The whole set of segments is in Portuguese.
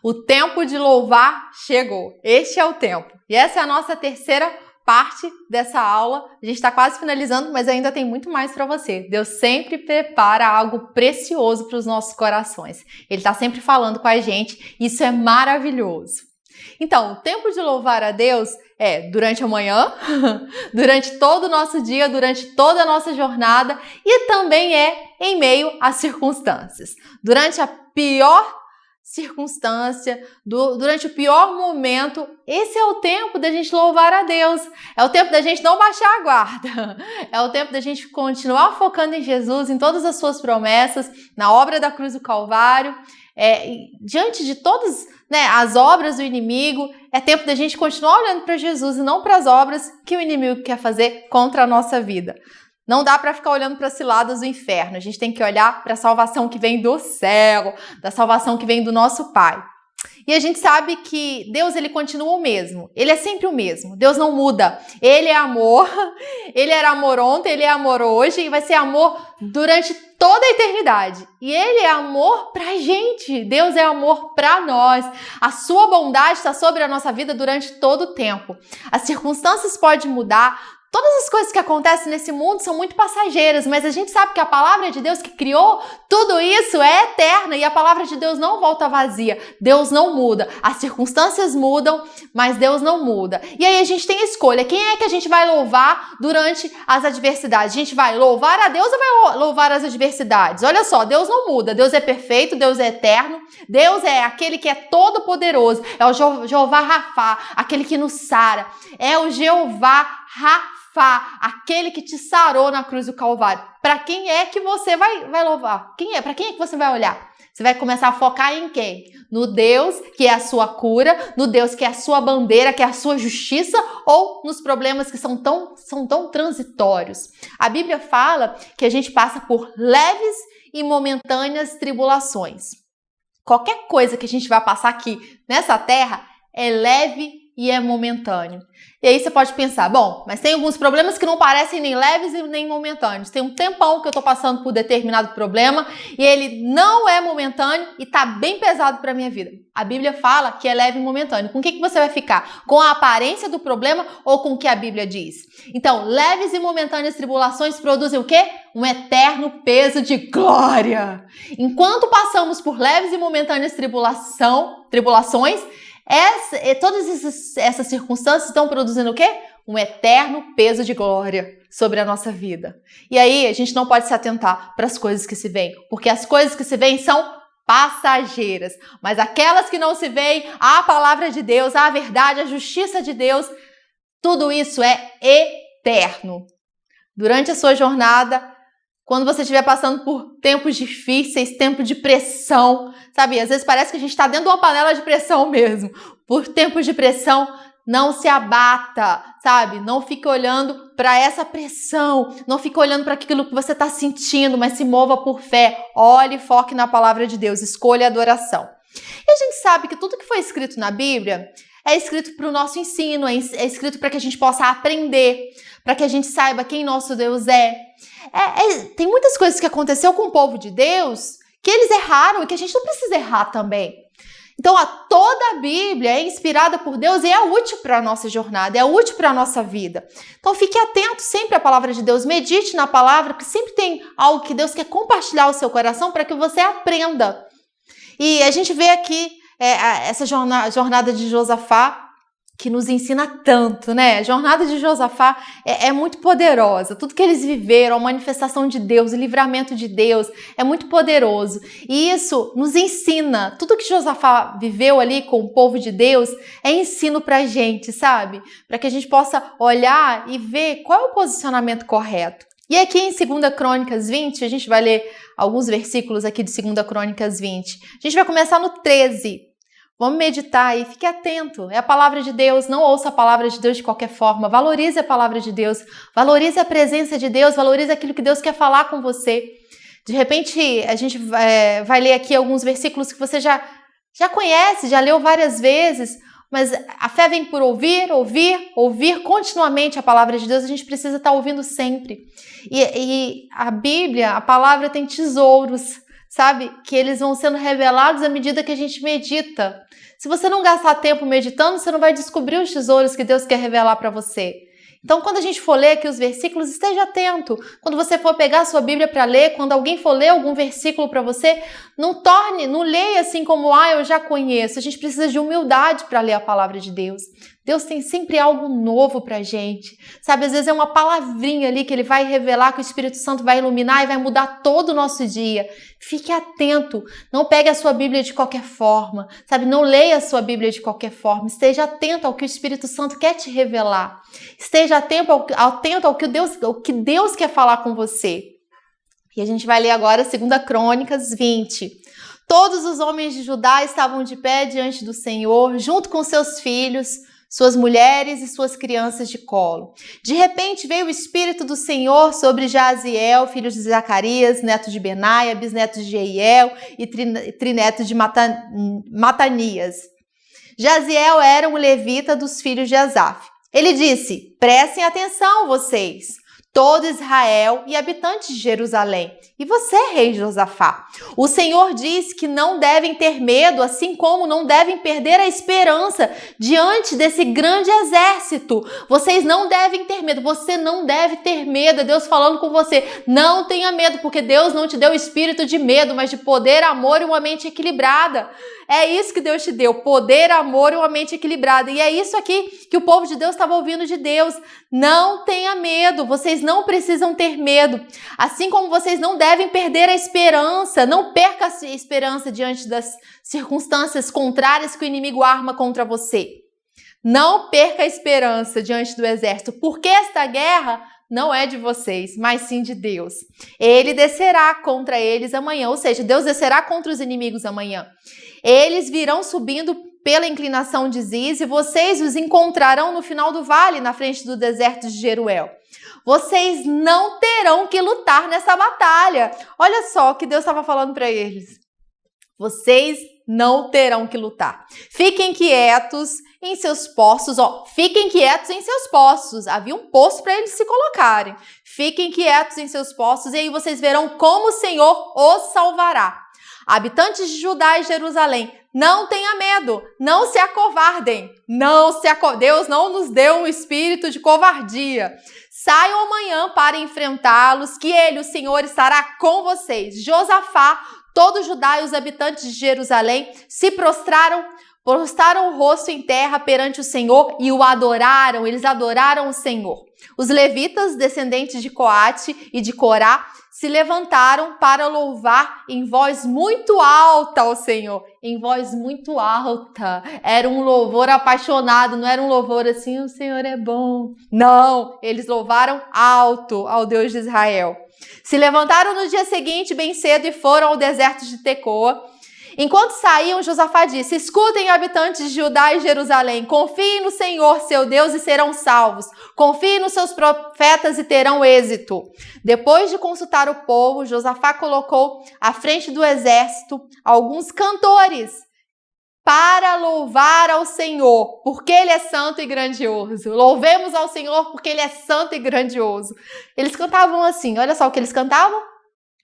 O tempo de louvar chegou. Este é o tempo. E essa é a nossa terceira parte dessa aula. A gente está quase finalizando, mas ainda tem muito mais para você. Deus sempre prepara algo precioso para os nossos corações. Ele está sempre falando com a gente. Isso é maravilhoso. Então, o tempo de louvar a Deus é durante a manhã, durante todo o nosso dia, durante toda a nossa jornada e também é em meio às circunstâncias. Durante a pior circunstância, durante o pior momento, esse é o tempo da gente louvar a Deus. É o tempo da gente não baixar a guarda. É o tempo da gente continuar focando em Jesus, em todas as suas promessas, na obra da cruz do Calvário. Diante de todas as obras do inimigo, é tempo da gente continuar olhando para Jesus e não para as obras que o inimigo quer fazer contra a nossa vida. Não dá para ficar olhando para as ciladas do inferno. A gente tem que olhar para a salvação que vem do céu, da salvação que vem do nosso Pai. E a gente sabe que Deus, ele continua o mesmo. Ele é sempre o mesmo. Deus não muda. Ele é amor. Ele era amor ontem, ele é amor hoje e vai ser amor durante toda a eternidade. E ele é amor pra gente. Deus é amor pra nós. A sua bondade está sobre a nossa vida durante todo o tempo. As circunstâncias podem mudar. Todas as coisas que acontecem nesse mundo são muito passageiras, mas a gente sabe que a palavra de Deus que criou tudo isso é eterna e a palavra de Deus não volta vazia. Deus não muda. As circunstâncias mudam, mas Deus não muda. E aí a gente tem a escolha. Quem é que a gente vai louvar durante as adversidades? A gente vai louvar a Deus ou vai louvar as adversidades? Olha só, Deus não muda. Deus é perfeito, Deus é eterno. Deus é aquele que é todo poderoso. É o Jeová Rafá, aquele que nos sara. É o Jeová Rafá, aquele que te sarou na cruz do Calvário. Para quem é que você vai louvar? Para quem é que você vai olhar? Você vai começar a focar em quem? No Deus que é a sua cura, no Deus que é a sua bandeira, que é a sua justiça, ou nos problemas que são tão transitórios? A Bíblia fala que a gente passa por leves e momentâneas tribulações. Qualquer coisa que a gente vai passar aqui nessa terra é leve e é momentâneo. E aí você pode pensar, bom, mas tem alguns problemas que não parecem nem leves e nem momentâneos. Tem um tempão que eu tô passando por determinado problema e ele não é momentâneo e tá bem pesado para minha vida. A Bíblia fala que é leve e momentâneo. Com o que você vai ficar? Com a aparência do problema ou com o que a Bíblia diz? Então, leves e momentâneas tribulações produzem o quê? Um eterno peso de glória. Enquanto passamos por leves e momentâneas tribulações, todas essas circunstâncias estão produzindo o quê? Um eterno peso de glória sobre a nossa vida. E aí a gente não pode se atentar para as coisas que se veem, porque as coisas que se veem são passageiras, mas aquelas que não se veem, a palavra de Deus, a verdade, a justiça de Deus, tudo isso é eterno. Durante a sua jornada, quando você estiver passando por tempos difíceis, tempo de pressão, sabe? Às vezes parece que a gente está dentro de uma panela de pressão mesmo. Por tempos de pressão, não se abata, sabe? Não fique olhando para essa pressão, não fique olhando para aquilo que você está sentindo, mas se mova por fé. Olhe e foque na palavra de Deus, escolha a adoração. E a gente sabe que tudo que foi escrito na Bíblia é escrito para o nosso ensino, é escrito para que a gente possa aprender, para que a gente saiba quem nosso Deus é. Tem muitas coisas que aconteceu com o povo de Deus que eles erraram e que a gente não precisa errar também. Então, toda a Bíblia é inspirada por Deus e é útil para a nossa jornada, é útil para a nossa vida. Então, fique atento sempre à palavra de Deus, medite na palavra, porque sempre tem algo que Deus quer compartilhar ao seu coração para que você aprenda. E a gente vê aqui essa jornada de Josafá, que nos ensina tanto, né? A jornada de Josafá é muito poderosa. Tudo que eles viveram, a manifestação de Deus, o livramento de Deus, é muito poderoso. E isso nos ensina. Tudo que Josafá viveu ali com o povo de Deus é ensino pra gente, sabe? Para que a gente possa olhar e ver qual é o posicionamento correto. E aqui em 2 Crônicas 20, a gente vai ler alguns versículos aqui de 2 Crônicas 20. A gente vai começar no 13. Vamos meditar e fique atento. É a palavra de Deus. Não ouça a palavra de Deus de qualquer forma. Valorize a palavra de Deus. Valorize a presença de Deus. Valorize aquilo que Deus quer falar com você. De repente, a gente vai ler aqui alguns versículos que você já conhece, já leu várias vezes. Mas a fé vem por ouvir continuamente a palavra de Deus. A gente precisa estar ouvindo sempre. E a Bíblia, a palavra tem tesouros, sabe? Que eles vão sendo revelados à medida que a gente medita. Se você não gastar tempo meditando, você não vai descobrir os tesouros que Deus quer revelar para você. Então, quando a gente for ler aqui os versículos, esteja atento. Quando você for pegar a sua Bíblia para ler, quando alguém for ler algum versículo para você, não leia assim como, eu já conheço. A gente precisa de humildade para ler a palavra de Deus. Deus tem sempre algo novo pra gente, sabe? Às vezes é uma palavrinha ali que Ele vai revelar, que o Espírito Santo vai iluminar e vai mudar todo o nosso dia. Fique atento, não pegue a sua Bíblia de qualquer forma, sabe? Não leia a sua Bíblia de qualquer forma, esteja atento ao que o Espírito Santo quer te revelar. Esteja atento ao que Deus quer falar com você. E a gente vai ler agora 2 Crônicas 20. Todos os homens de Judá estavam de pé diante do Senhor, junto com seus filhos, suas mulheres e suas crianças de colo. De repente veio o Espírito do Senhor sobre Jaziel, filho de Zacarias, neto de Benaia, bisneto de Jeiel e trineto de Matanias. Jaziel era um levita dos filhos de Asaf. Ele disse: prestem atenção vocês, todo Israel e habitantes de Jerusalém, e você, rei Josafá. O Senhor diz que não devem ter medo, assim como não devem perder a esperança diante desse grande exército. Vocês não devem ter medo, você não deve ter medo. É Deus falando com você. Não tenha medo, porque Deus não te deu espírito de medo, mas de poder, amor e uma mente equilibrada. É isso que Deus te deu, poder, amor e uma mente equilibrada. E é isso aqui que o povo de Deus estava ouvindo de Deus. Não tenha medo, vocês não precisam ter medo. Assim como vocês não devem perder a esperança, não perca a esperança diante das circunstâncias contrárias que o inimigo arma contra você. Não perca a esperança diante do exército, porque esta guerra não é de vocês, mas sim de Deus. Ele descerá contra eles amanhã, ou seja, Deus descerá contra os inimigos amanhã. Eles virão subindo pela inclinação de Ziz e vocês os encontrarão no final do vale, na frente do deserto de Jeruel. Vocês não terão que lutar nessa batalha. Olha só o que Deus estava falando para eles. Vocês não terão que lutar. Fiquem quietos em seus postos. Fiquem quietos em seus postos. Havia um posto para eles se colocarem. Fiquem quietos em seus postos e aí vocês verão como o Senhor os salvará. Habitantes de Judá e Jerusalém, não tenha medo, não se acovardem. Deus não nos deu um espírito de covardia. Saiam amanhã para enfrentá-los, que Ele, o Senhor, estará com vocês. Josafá, todo Judá e os habitantes de Jerusalém se prostraram o rosto em terra perante o Senhor e o adoraram. Eles adoraram o Senhor. Os levitas, descendentes de Coate e de Corá, se levantaram para louvar em voz muito alta ao Senhor. Em voz muito alta. Era um louvor apaixonado, não era um louvor assim, o Senhor é bom. Não, eles louvaram alto ao Deus de Israel. Se levantaram no dia seguinte, bem cedo, e foram ao deserto de Tecoa. Enquanto saíam, Josafá disse: escutem, habitantes de Judá e Jerusalém, confiem no Senhor, seu Deus, e serão salvos. Confiem nos seus profetas e terão êxito. Depois de consultar o povo, Josafá colocou à frente do exército alguns cantores para louvar ao Senhor, porque Ele é santo e grandioso. Louvemos ao Senhor porque Ele é santo e grandioso. Eles cantavam assim, olha só o que eles cantavam.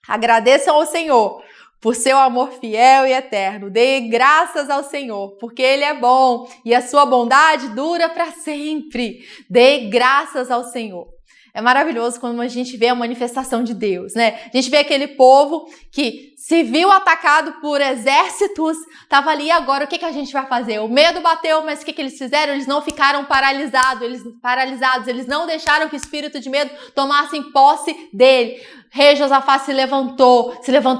Agradeçam ao Senhor por seu amor fiel e eterno. Dê graças ao Senhor, porque Ele é bom e a sua bondade dura para sempre. Dê graças ao Senhor. É maravilhoso quando a gente vê a manifestação de Deus, né? A gente vê aquele povo que se viu atacado por exércitos, estava ali, agora o que a gente vai fazer? O medo bateu, mas o que eles fizeram? Eles não ficaram paralisados, eles não deixaram que o espírito de medo tomasse posse dele. Rei Josafá se levantou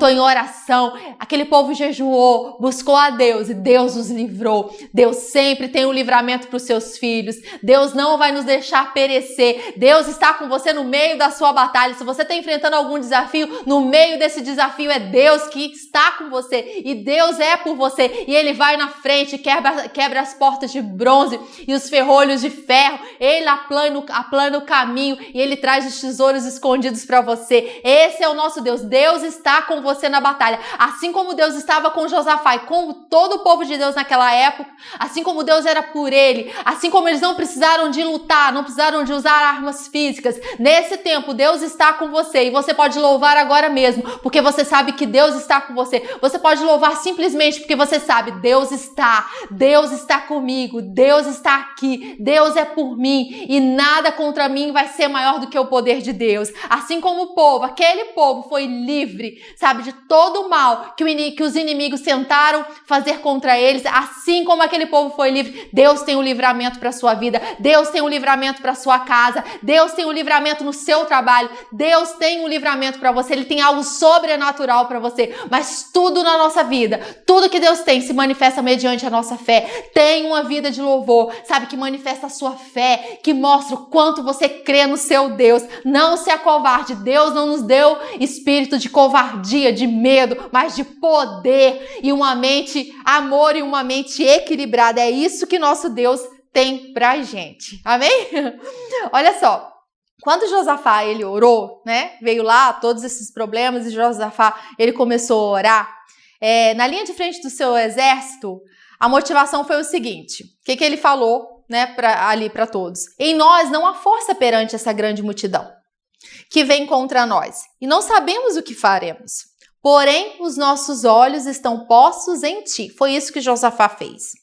em oração, aquele povo jejuou, buscou a Deus e Deus os livrou. Deus sempre tem um livramento para os seus filhos, Deus não vai nos deixar perecer, Deus está com você no meio da sua batalha. Se você está enfrentando algum desafio, no meio desse desafio é Deus que está com você e Deus é por você e Ele vai na frente, quebra as portas de bronze e os ferrolhos de ferro, Ele aplana o caminho e Ele traz os tesouros escondidos para você. Esse é o nosso Deus. Deus está com você na batalha. Assim como Deus estava com Josafá e com todo o povo de Deus naquela época, assim como Deus era por ele, assim como eles não precisaram de lutar, não precisaram de usar armas físicas, nesse tempo Deus está com você e você pode louvar agora mesmo, porque você sabe que Deus está com você. Você pode louvar simplesmente porque você sabe, Deus está comigo, Deus está aqui, Deus é por mim e nada contra mim vai ser maior do que o poder de Deus. Assim como o povo, aquele povo foi livre, sabe, de todo o mal que os inimigos tentaram fazer contra eles, assim como aquele povo foi livre, Deus tem um livramento para sua vida, Deus tem um livramento para sua casa, Deus tem um livramento no seu trabalho, Deus tem um livramento para você, Ele tem algo sobrenatural para você, mas tudo na nossa vida, tudo que Deus tem se manifesta mediante a nossa fé. Tem uma vida de louvor, sabe, que manifesta a sua fé, que mostra o quanto você crê no seu Deus. Não se acovarde, Deus não nos deu espírito de covardia, de medo, mas de poder e uma mente, amor e uma mente equilibrada. É isso que nosso Deus tem pra gente. Amém? Olha só. Quando Josafá, ele orou, né? Veio lá todos esses problemas e Josafá, ele começou a orar. Na linha de frente do seu exército, a motivação foi o seguinte. O que ele falou, né, ali para todos? Em nós não há força perante essa grande multidão que vem contra nós. E não sabemos o que faremos. Porém, os nossos olhos estão postos em ti. Foi isso que Josafá fez.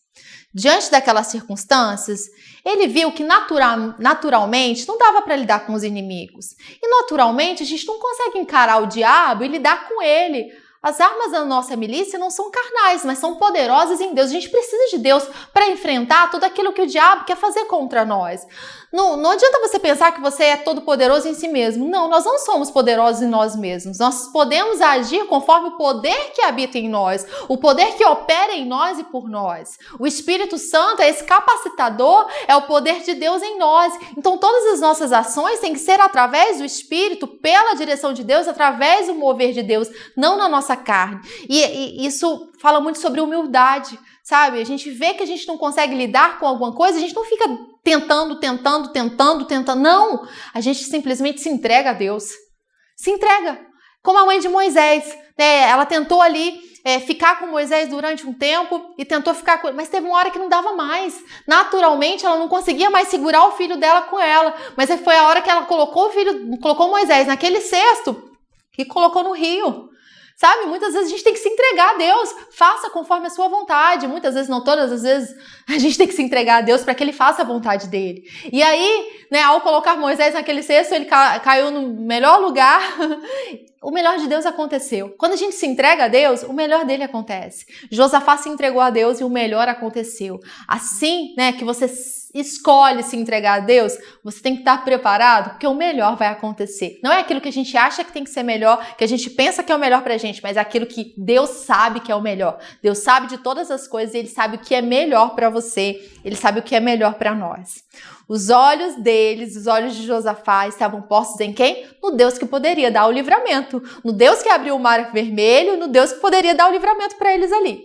Diante daquelas circunstâncias, ele viu que naturalmente não dava para lidar com os inimigos. E naturalmente a gente não consegue encarar o diabo e lidar com ele. As armas da nossa milícia não são carnais, mas são poderosas em Deus. A gente precisa de Deus para enfrentar tudo aquilo que o diabo quer fazer contra nós. Não adianta você pensar que você é todo poderoso em si mesmo. Não, nós não somos poderosos em nós mesmos. Nós podemos agir conforme o poder que habita em nós, o poder que opera em nós e por nós. O Espírito Santo é esse capacitador, é o poder de Deus em nós. Então todas as nossas ações têm que ser através do Espírito, pela direção de Deus, através do mover de Deus, não na nossa carne. E isso fala muito sobre humildade, sabe? A gente vê que a gente não consegue lidar com alguma coisa, a gente não fica tentando. Não, a gente simplesmente se entrega a Deus. Se entrega. Como a mãe de Moisés, né? Ela tentou ali ficar com Moisés durante um tempo e tentou ficar com ele, mas teve uma hora que não dava mais. Naturalmente, ela não conseguia mais segurar o filho dela com ela, mas foi a hora que ela colocou Moisés naquele cesto e colocou no rio. Sabe, muitas vezes a gente tem que se entregar a Deus, faça conforme a sua vontade, muitas vezes, não todas as vezes, a gente tem que se entregar a Deus para que Ele faça a vontade dEle. E aí, né, ao colocar Moisés naquele cesto, ele caiu no melhor lugar, o melhor de Deus aconteceu. Quando a gente se entrega a Deus, o melhor dele acontece. Josafá se entregou a Deus e o melhor aconteceu. Assim, né, que você escolhe se entregar a Deus, você tem que estar preparado, porque o melhor vai acontecer. Não é aquilo que a gente acha que tem que ser melhor, que a gente pensa que é o melhor pra gente, mas é aquilo que Deus sabe que é o melhor. Deus sabe de todas as coisas e Ele sabe o que é melhor pra você, Ele sabe o que é melhor pra nós. Os olhos deles, os olhos de Josafá estavam postos em quem? No Deus que poderia dar o livramento, no Deus que abriu o mar vermelho, no Deus que poderia dar o livramento para eles ali.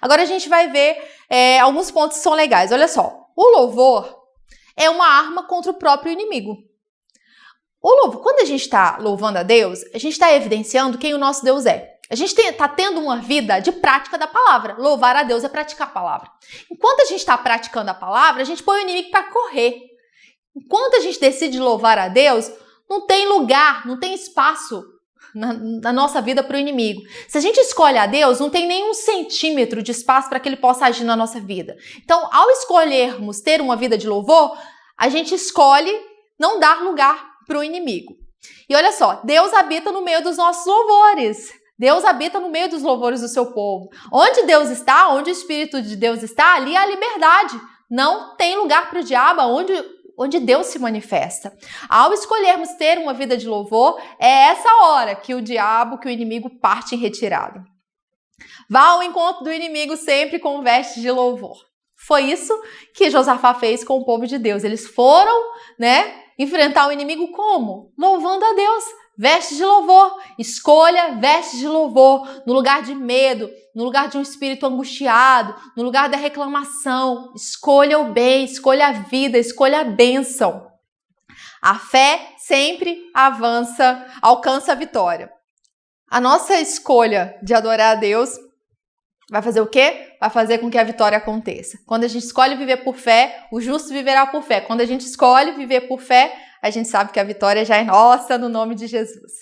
Agora a gente vai ver alguns pontos que são legais. Olha só, o louvor é uma arma contra o próprio inimigo. O louvor, quando a gente está louvando a Deus, a gente está evidenciando quem o nosso Deus é. A gente está tendo uma vida de prática da palavra. Louvar a Deus é praticar a palavra. Enquanto a gente está praticando a palavra, a gente põe o inimigo para correr. Enquanto a gente decide louvar a Deus, não tem lugar, não tem espaço na nossa vida para o inimigo. Se a gente escolhe a Deus, não tem nenhum centímetro de espaço para que Ele possa agir na nossa vida. Então, ao escolhermos ter uma vida de louvor, a gente escolhe não dar lugar para o inimigo. E olha só, Deus habita no meio dos nossos louvores. Deus habita no meio dos louvores do seu povo. Onde Deus está, onde o Espírito de Deus está, ali há liberdade. Não tem lugar para o diabo, onde Deus se manifesta. Ao escolhermos ter uma vida de louvor, é essa hora que o diabo, que o inimigo parte em retirada. Vá ao encontro do inimigo sempre com vestes de louvor. Foi isso que Josafá fez com o povo de Deus. Eles foram, né, enfrentar o inimigo como? Louvando a Deus. Vestes de louvor, escolha vestes de louvor, no lugar de medo, no lugar de um espírito angustiado, no lugar da reclamação. Escolha o bem, escolha a vida, escolha a bênção. A fé sempre alcança a vitória. A nossa escolha de adorar a Deus vai fazer o quê? Vai fazer com que a vitória aconteça. Quando a gente escolhe viver por fé, o justo viverá por fé. Quando a gente escolhe viver por fé, a gente sabe que a vitória já é nossa no nome de Jesus.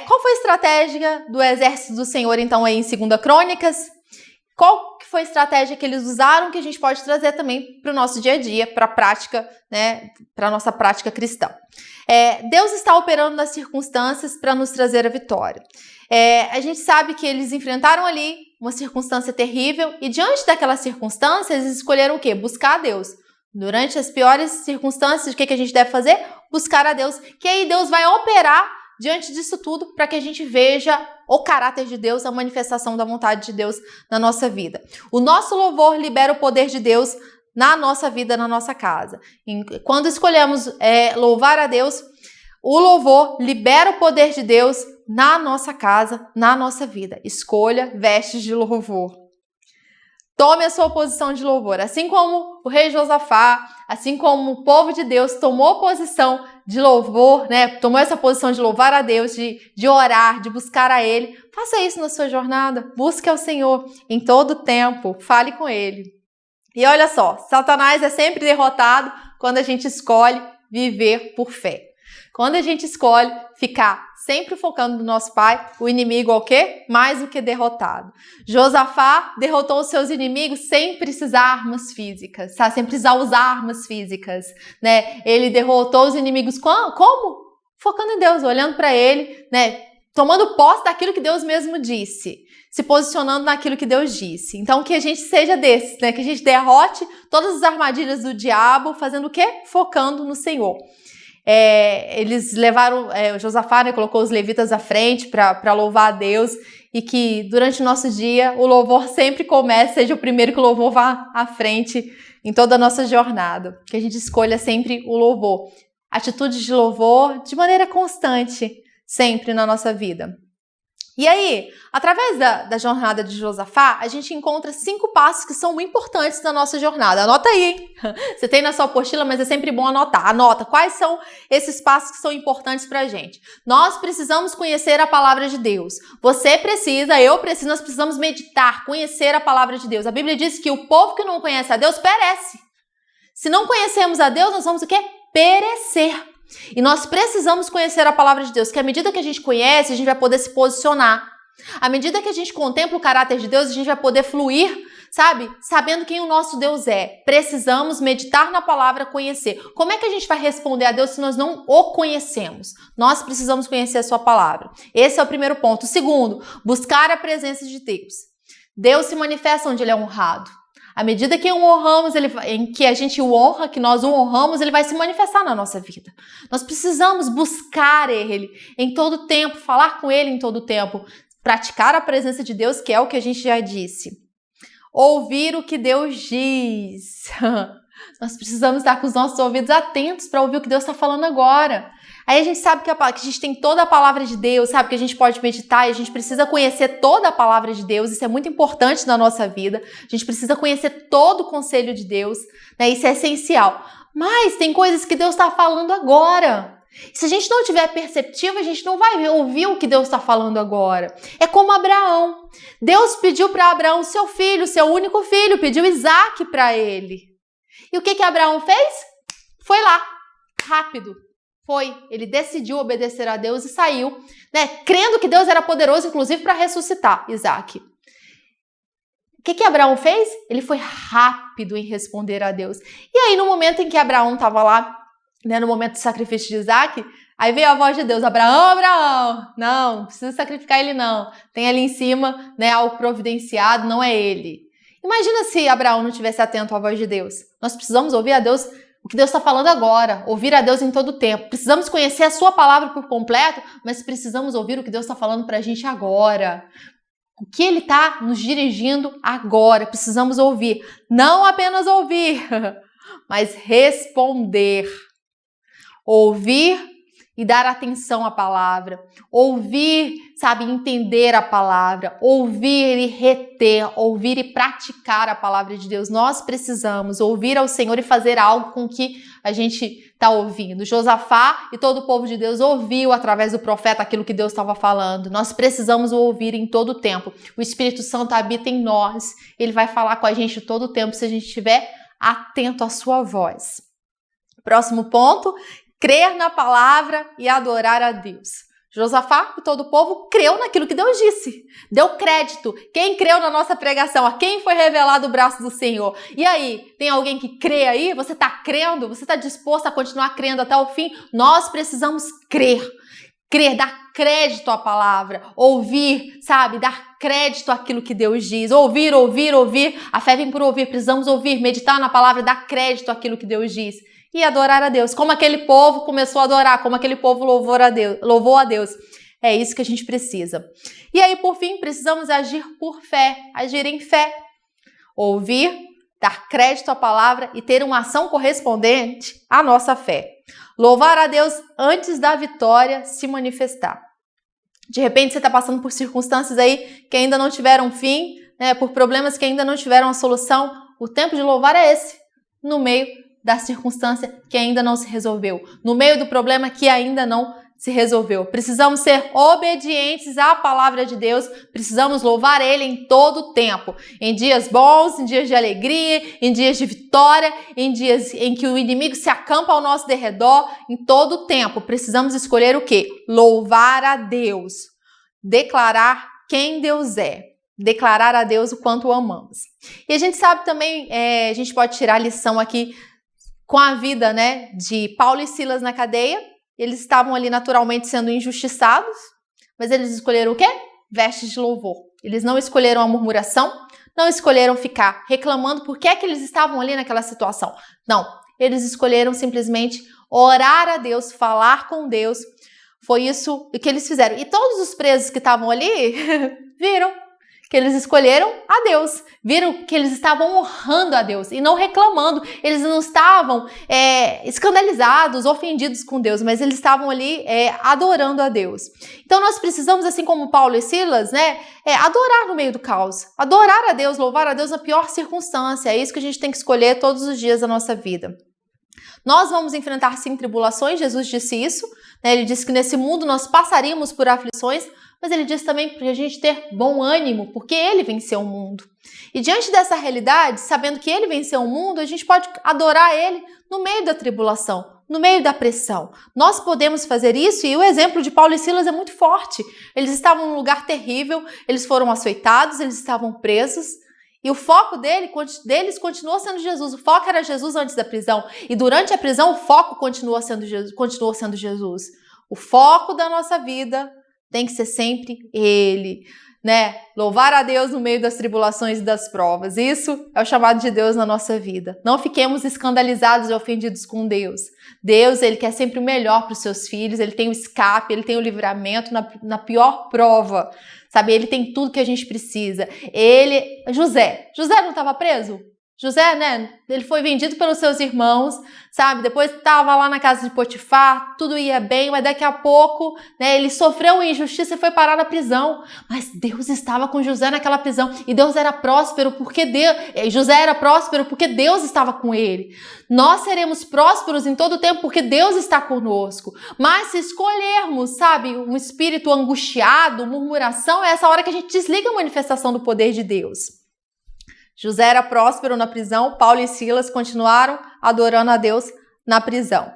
Qual foi a estratégia do exército do Senhor, então, aí em 2 Crônicas? Qual que foi a estratégia que eles usaram que a gente pode trazer também para o nosso dia a dia, para a prática, né, para a nossa prática cristã? Deus está operando nas circunstâncias para nos trazer a vitória. A gente sabe que eles enfrentaram ali uma circunstância terrível e diante daquela circunstância eles escolheram o quê? Buscar a Deus. Durante as piores circunstâncias, o que a gente deve fazer? Buscar a Deus, que aí Deus vai operar diante disso tudo para que a gente veja o caráter de Deus, a manifestação da vontade de Deus na nossa vida. O nosso louvor libera o poder de Deus na nossa vida, na nossa casa. Quando escolhemos louvar a Deus, o louvor libera o poder de Deus na nossa casa, na nossa vida. Escolha vestes de louvor. Tome a sua posição de louvor. Assim como o rei Josafá, assim como o povo de Deus tomou posição de louvor, né? Tomou essa posição de louvar a Deus, de orar, de buscar a Ele. Faça isso na sua jornada. Busque ao Senhor em todo tempo. Fale com Ele. E olha só, Satanás é sempre derrotado quando a gente escolhe viver por fé. Quando a gente escolhe ficar sempre focando no nosso Pai, o inimigo é o quê? Mais do que derrotado. Josafá derrotou os seus inimigos sem precisar armas físicas, sabe? Sem precisar usar armas físicas, né? Ele derrotou os inimigos como? Focando em Deus, olhando para Ele, né? Tomando posse daquilo que Deus mesmo disse, se posicionando naquilo que Deus disse. Então, que a gente seja desses, né? Que a gente derrote todas as armadilhas do diabo, fazendo o quê? Focando no Senhor. Eles levaram, o Josafá, né, colocou os levitas à frente para louvar a Deus e que durante o nosso dia o louvor sempre comece, seja o primeiro que o louvor vá à frente em toda a nossa jornada, que a gente escolha sempre o louvor, atitudes de louvor de maneira constante, sempre na nossa vida. E aí, através da jornada de Josafá, a gente encontra 5 passos que são importantes na nossa jornada. Anota aí, hein? Você tem na sua apostila, mas é sempre bom anotar. Anota quais são esses passos que são importantes pra gente. Nós precisamos conhecer a palavra de Deus. Você precisa, eu preciso, nós precisamos meditar, conhecer a palavra de Deus. A Bíblia diz que o povo que não conhece a Deus perece. Se não conhecemos a Deus, nós vamos o quê? Perecer. E nós precisamos conhecer a palavra de Deus, que à medida que a gente conhece, a gente vai poder se posicionar. À medida que a gente contempla o caráter de Deus, a gente vai poder fluir, sabe? Sabendo quem o nosso Deus é. Precisamos meditar na palavra, conhecer. Como é que a gente vai responder a Deus se nós não o conhecemos? Nós precisamos conhecer a sua palavra. Esse é o primeiro ponto. O segundo, buscar a presença de Deus. Deus se manifesta onde Ele é honrado. À medida que o honramos, em que a gente o honra, que nós o honramos, ele vai se manifestar na nossa vida. Nós precisamos buscar Ele em todo tempo, falar com Ele em todo tempo, praticar a presença de Deus, que é o que a gente já disse. Ouvir o que Deus diz. Nós precisamos estar com os nossos ouvidos atentos para ouvir o que Deus está falando agora. Aí a gente sabe que a gente tem toda a palavra de Deus, sabe que a gente pode meditar e a gente precisa conhecer toda a palavra de Deus, isso é muito importante na nossa vida, a gente precisa conhecer todo o conselho de Deus, né? Isso é essencial. Mas tem coisas que Deus está falando agora. Se a gente não tiver perceptivo, a gente não vai ouvir o que Deus está falando agora. É como Abraão. Deus pediu para Abraão seu filho, seu único filho, pediu Isaac para ele. E o que Abraão fez? Foi lá, rápido. Ele decidiu obedecer a Deus e saiu, né, crendo que Deus era poderoso, inclusive, para ressuscitar Isaac. O que Abraão fez? Ele foi rápido em responder a Deus. E aí, no momento em que Abraão estava lá, né, no momento do sacrifício de Isaac, aí veio a voz de Deus, Abraão, não precisa sacrificar ele não. Tem ali em cima, né, algo providenciado, não é ele. Imagina se Abraão não estivesse atento à voz de Deus. Nós precisamos ouvir a Deus, o que Deus está falando agora, ouvir a Deus em todo o tempo. Precisamos conhecer a sua palavra por completo, mas precisamos ouvir o que Deus está falando para a gente agora. O que Ele está nos dirigindo agora. Precisamos ouvir. Não apenas ouvir, mas responder. Ouvir e dar atenção à palavra, ouvir, sabe, entender a palavra, ouvir e reter, ouvir e praticar a palavra de Deus. Nós precisamos ouvir ao Senhor e fazer algo com que a gente está ouvindo. Josafá e todo o povo de Deus ouviu através do profeta aquilo que Deus estava falando. Nós precisamos ouvir em todo o tempo. O Espírito Santo habita em nós. Ele vai falar com a gente todo o tempo se a gente estiver atento à sua voz. Próximo ponto, crer na palavra e adorar a Deus. Josafá e todo o povo creu naquilo que Deus disse, deu crédito. Quem creu na nossa pregação? A quem foi revelado o braço do Senhor? E aí, tem alguém que crê aí? Você está crendo? Você está disposto a continuar crendo até o fim? Nós precisamos crer. Crer, dar crédito à palavra, ouvir, sabe? Dar crédito àquilo que Deus diz. Ouvir, ouvir, ouvir. A fé vem por ouvir, precisamos ouvir, meditar na palavra, dar crédito àquilo que Deus diz. E adorar a Deus, como aquele povo começou a adorar, como aquele povo louvou a Deus. É isso que a gente precisa. E aí, por fim, precisamos agir por fé, agir em fé. Ouvir, dar crédito à palavra e ter uma ação correspondente à nossa fé. Louvar a Deus antes da vitória se manifestar. De repente, você está passando por circunstâncias aí que ainda não tiveram fim, né, por problemas que ainda não tiveram a solução. O tempo de louvar é esse, no meio da circunstância que ainda não se resolveu, no meio do problema que ainda não se resolveu. Precisamos ser obedientes à palavra de Deus, precisamos louvar Ele em todo o tempo, em dias bons, em dias de alegria, em dias de vitória, em dias em que o inimigo se acampa ao nosso derredor, em todo o tempo. Precisamos escolher o quê? Louvar a Deus, declarar quem Deus é, declarar a Deus o quanto o amamos. E a gente sabe também, a gente pode tirar lição aqui com a vida, né, de Paulo e Silas na cadeia. Eles estavam ali naturalmente sendo injustiçados, mas eles escolheram o quê? Vestes de louvor. Eles não escolheram a murmuração, não escolheram ficar reclamando por que é que eles estavam ali naquela situação. Não, eles escolheram simplesmente orar a Deus, falar com Deus. Foi isso que eles fizeram. E todos os presos que estavam ali viram que eles escolheram a Deus, viram que eles estavam honrando a Deus e não reclamando, eles não estavam escandalizados, ofendidos com Deus, mas eles estavam ali adorando a Deus. Então nós precisamos, assim como Paulo e Silas, né, adorar no meio do caos, adorar a Deus, louvar a Deus na pior circunstância. É isso que a gente tem que escolher todos os dias da nossa vida. Nós vamos enfrentar sim tribulações, Jesus disse isso, né? Ele disse que nesse mundo nós passaríamos por aflições, mas ele diz também para a gente ter bom ânimo, porque ele venceu o mundo. E diante dessa realidade, sabendo que ele venceu o mundo, a gente pode adorar ele no meio da tribulação, no meio da pressão. Nós podemos fazer isso e o exemplo de Paulo e Silas é muito forte. Eles estavam num lugar terrível, eles foram açoitados, eles estavam presos. E o foco deles continuou sendo Jesus. O foco era Jesus antes da prisão. E durante a prisão, o foco continuou sendo Jesus. O foco da nossa vida tem que ser sempre Ele, né? Louvar a Deus no meio das tribulações e das provas. Isso é o chamado de Deus na nossa vida. Não fiquemos escandalizados e ofendidos com Deus. Deus, Ele quer sempre o melhor para os seus filhos. Ele tem o escape, Ele tem o livramento na pior prova. Sabe? Ele tem tudo que a gente precisa. José não estava preso? José, né? Ele foi vendido pelos seus irmãos, sabe? Depois estava lá na casa de Potifar, tudo ia bem, mas daqui a pouco, né, ele sofreu injustiça e foi parar na prisão. Mas Deus estava com José naquela prisão e Deus era próspero porque José era próspero porque Deus estava com ele. Nós seremos prósperos em todo o tempo porque Deus está conosco. Mas se escolhermos, sabe, um espírito angustiado, murmuração, é essa hora que a gente desliga a manifestação do poder de Deus. José era próspero na prisão, Paulo e Silas continuaram adorando a Deus na prisão.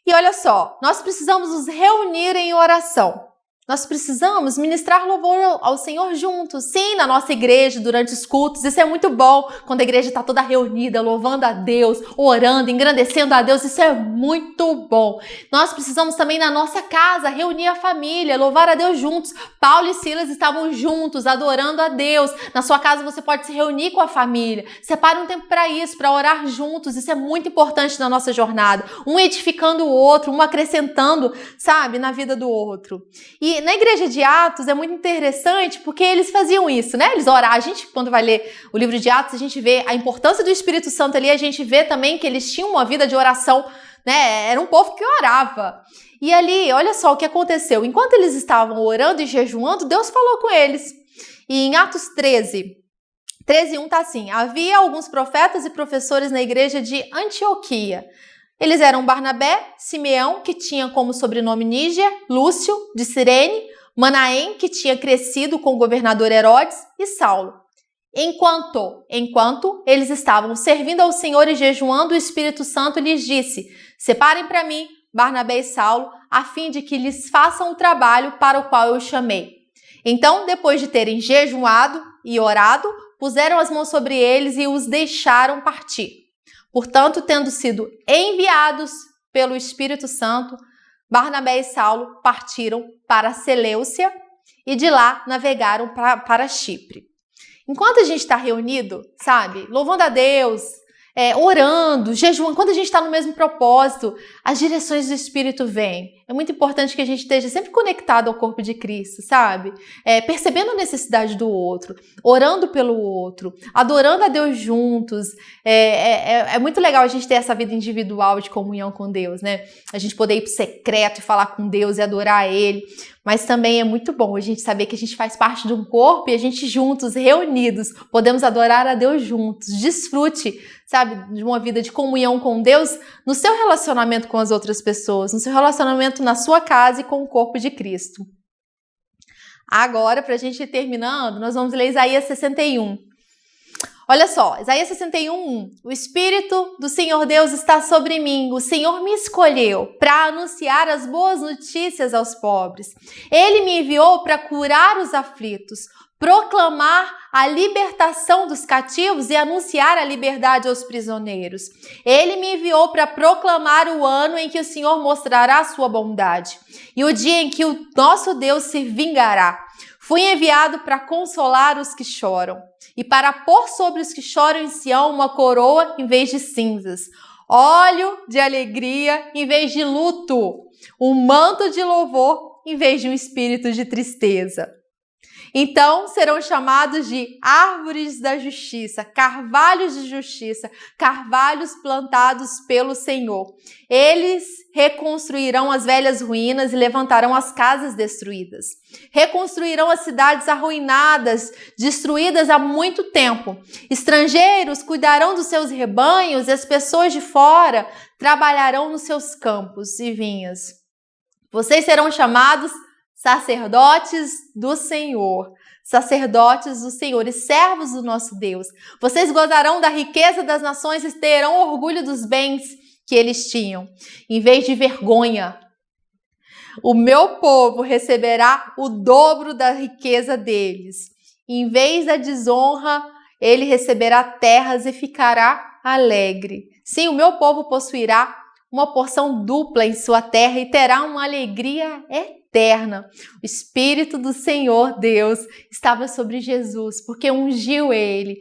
E olha só, nós precisamos nos reunir em oração. Nós precisamos ministrar louvor ao Senhor juntos, sim, na nossa igreja, durante os cultos. Isso é muito bom, quando a igreja está toda reunida, louvando a Deus, orando, engrandecendo a Deus. Isso é muito bom. Nós precisamos também na nossa casa reunir a família, louvar a Deus juntos. Paulo e Silas estavam juntos, adorando a Deus. Na sua casa você pode se reunir com a família. Separe um tempo para isso, para orar juntos. Isso é muito importante na nossa jornada. Um edificando o outro, um acrescentando, sabe, na vida do outro. E na igreja de Atos é muito interessante porque eles faziam isso, né? Eles oravam. A gente, quando vai ler o livro de Atos, a gente vê a importância do Espírito Santo ali, a gente vê também que eles tinham uma vida de oração, né? Era um povo que orava. E ali, olha só o que aconteceu. Enquanto eles estavam orando e jejuando, Deus falou com eles. E em Atos 13:1 tá assim: havia alguns profetas e professores na igreja de Antioquia. Eles eram Barnabé, Simeão, que tinha como sobrenome Níger, Lúcio, de Cirene, Manaém, que tinha crescido com o governador Herodes, e Saulo. Enquanto eles estavam servindo ao Senhor e jejuando, o Espírito Santo lhes disse: separem para mim Barnabé e Saulo, a fim de que lhes façam o trabalho para o qual eu chamei. Então, depois de terem jejuado e orado, puseram as mãos sobre eles e os deixaram partir. Portanto, tendo sido enviados pelo Espírito Santo, Barnabé e Saulo partiram para Seleucia e de lá navegaram para Chipre. Enquanto a gente está reunido, sabe, louvando a Deus, orando, jejuando, quando a gente está no mesmo propósito, as direções do Espírito vêm. É muito importante que a gente esteja sempre conectado ao corpo de Cristo, sabe? Percebendo a necessidade do outro, orando pelo outro, adorando a Deus juntos. É muito legal a gente ter essa vida individual de comunhão com Deus, né? A gente poder ir pro secreto e falar com Deus e adorar Ele. Mas também é muito bom a gente saber que a gente faz parte de um corpo e a gente juntos, reunidos, podemos adorar a Deus juntos. Desfrute, sabe, de uma vida de comunhão com Deus no seu relacionamento com as outras pessoas, no seu relacionamento na sua casa e com o corpo de Cristo. Agora, para a gente ir terminando, nós vamos ler Isaías 61. Olha só, Isaías 61:1. O Espírito do Senhor Deus está sobre mim. O Senhor me escolheu para anunciar as boas notícias aos pobres. Ele me enviou para curar os aflitos, proclamar a libertação dos cativos e anunciar a liberdade aos prisioneiros. Ele me enviou para proclamar o ano em que o Senhor mostrará a sua bondade e o dia em que o nosso Deus se vingará. Fui enviado para consolar os que choram e para pôr sobre os que choram em Sião uma coroa em vez de cinzas, óleo de alegria em vez de luto, um manto de louvor em vez de um espírito de tristeza. Então serão chamados de árvores da justiça, carvalhos de justiça, carvalhos plantados pelo Senhor. Eles reconstruirão as velhas ruínas e levantarão as casas destruídas. Reconstruirão as cidades arruinadas, destruídas há muito tempo. Estrangeiros cuidarão dos seus rebanhos e as pessoas de fora trabalharão nos seus campos e vinhas. Vocês serão chamados sacerdotes do Senhor e servos do nosso Deus. Vocês gozarão da riqueza das nações e terão orgulho dos bens que eles tinham, em vez de vergonha. O meu povo receberá o dobro da riqueza deles. Em vez da desonra, ele receberá terras e ficará alegre. Sim, o meu povo possuirá uma porção dupla em sua terra e terá uma alegria eterna. O Espírito do Senhor Deus estava sobre Jesus, porque ungiu ele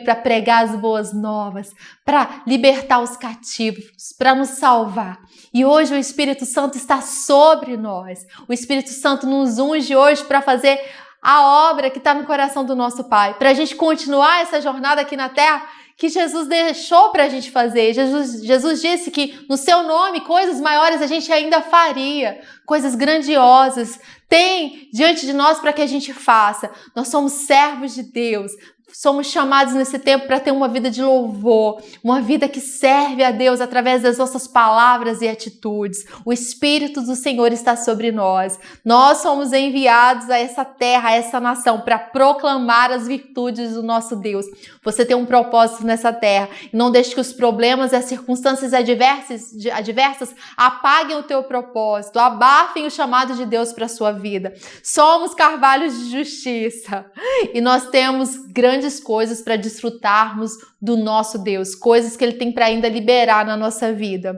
para pregar as boas novas, para libertar os cativos, para nos salvar. E hoje o Espírito Santo está sobre nós. O Espírito Santo nos unge hoje para fazer a obra que está no coração do nosso Pai, para a gente continuar essa jornada aqui na terra que Jesus deixou para a gente fazer. Jesus disse que no seu nome coisas maiores a gente ainda faria, coisas grandiosas tem diante de nós para que a gente faça. Nós somos servos de Deus, somos chamados nesse tempo para ter uma vida de louvor, uma vida que serve a Deus através das nossas palavras e atitudes. O Espírito do Senhor está sobre nós. Nós somos enviados a essa terra, a essa nação, para proclamar as virtudes do nosso Deus. Você tem um propósito nessa terra. Não deixe que os problemas e as circunstâncias adversas apaguem o teu propósito, abafem o chamado de Deus para a sua vida. Somos carvalhos de justiça e nós temos grandes coisas para desfrutarmos do nosso Deus, coisas que Ele tem para ainda liberar na nossa vida.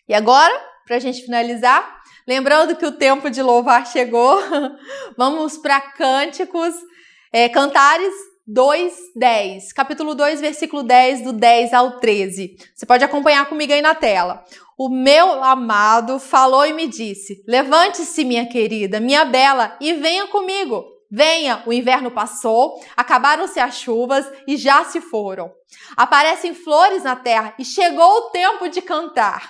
E agora, para a gente finalizar, lembrando que o tempo de louvar chegou, vamos para Cânticos, Cantares 2:10, capítulo 2, versículo 10, do 10 ao 13. Você pode acompanhar comigo aí na tela. O meu amado falou e me disse: levante-se, minha querida, minha bela, e venha comigo. Venha, o inverno passou, acabaram-se as chuvas e já se foram. Aparecem flores na terra e chegou o tempo de cantar.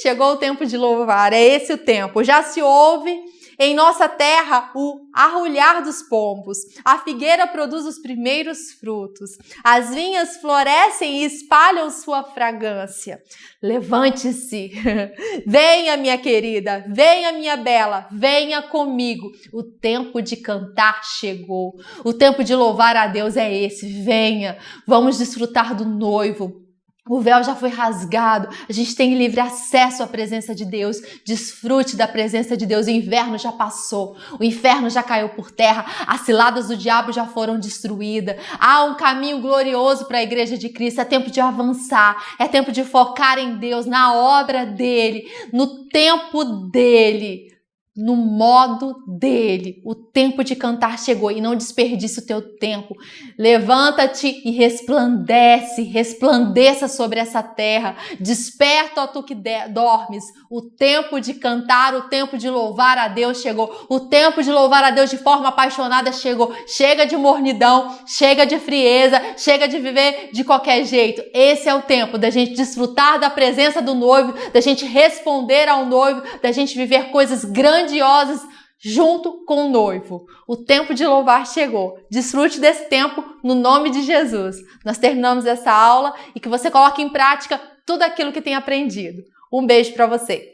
Chegou o tempo de louvar, é esse o tempo. Já se ouve em nossa terra o arrulhar dos pombos. A figueira produz os primeiros frutos. As vinhas florescem e espalham sua fragrância. Levante-se. Venha, minha querida. Venha, minha bela. Venha comigo. O tempo de cantar chegou. O tempo de louvar a Deus é esse. Venha. Vamos desfrutar do noivo. O véu já foi rasgado, a gente tem livre acesso à presença de Deus, desfrute da presença de Deus, o inverno já passou, o inferno já caiu por terra, as ciladas do diabo já foram destruídas, há um caminho glorioso para a igreja de Cristo, é tempo de avançar, é tempo de focar em Deus, na obra dele, no tempo dele. No modo dele, o tempo de cantar chegou e não desperdice o teu tempo. Levanta-te e resplandeça sobre essa terra. Desperta, ó tu que dormes. O tempo de cantar, o tempo de louvar a Deus chegou. O tempo de louvar a Deus de forma apaixonada chegou. Chega de mornidão, chega de frieza, chega de viver de qualquer jeito. Esse é o tempo da gente desfrutar da presença do noivo, da gente responder ao noivo, da gente viver coisas grandiosas junto com o noivo. O tempo de louvar chegou. Desfrute desse tempo no nome de Jesus. Nós terminamos essa aula e que você coloque em prática tudo aquilo que tem aprendido. Um beijo para você.